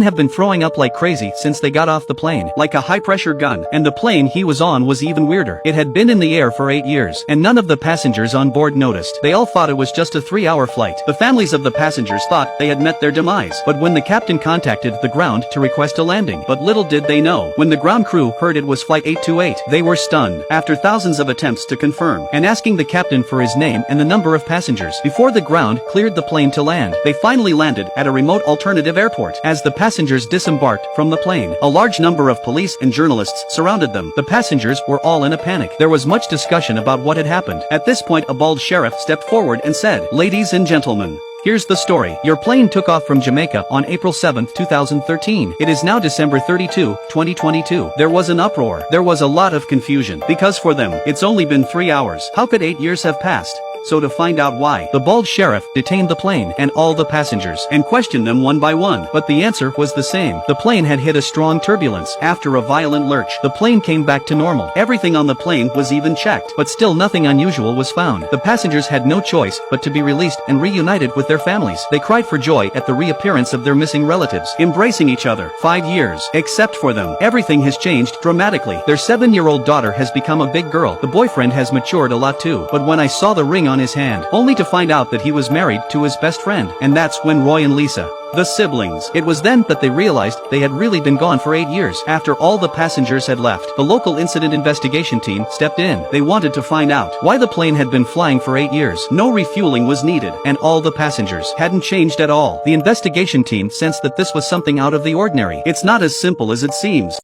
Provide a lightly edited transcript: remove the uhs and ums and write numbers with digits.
have been throwing up like crazy since they got off the plane, like a high-pressure gun, and the plane he was on was even weirder. It had been in the air for 8 years, and none of the passengers on board noticed. They all thought it was just a 3-hour flight. The families of the passengers thought they had met their demise, but when the captain contacted the ground to request a landing, but little did they know, when the ground crew heard it was Flight 828, they were stunned, after thousands of attempts to confirm, and asking the captain for his name and the number of passengers. Before the ground cleared the plane to land, they finally landed at a remote alternative airport. As the passengers disembarked from the plane, a large number of police and journalists surrounded them. The passengers were all in a panic. There was much discussion about what had happened. At this point, a bald sheriff stepped forward and said, "Ladies and gentlemen, here's the story. Your plane took off from Jamaica on April 7, 2013. It is now December 32, 2022. There was an uproar. There was a lot of confusion, because for them, it's only been 3 hours. How could 8 years have passed? So to find out why, the bald sheriff detained the plane and all the passengers and questioned them one by one, but the answer was the same. The plane had hit a strong turbulence. After a violent lurch, the plane came back to normal. Everything on the plane was even checked, but still nothing unusual was found. The passengers had no choice but to be released and reunited with their families. They cried for joy at the reappearance of their missing relatives, embracing each other. 5 years. Except for them, everything has changed dramatically. Their 7-year-old daughter has become a big girl. The boyfriend has matured a lot too, but when I saw the ring on his hand, only to find out that he was married to his best friend, and that's when Roy and Lisa, the siblings. It was then that they realized they had really been gone for 8 years. After all the passengers had left, the local incident investigation team stepped in. They wanted to find out why the plane had been flying for 8 years. No refueling was needed, and all the passengers hadn't changed at all. The investigation team sensed that this was something out of the ordinary. It's not as simple as it seems.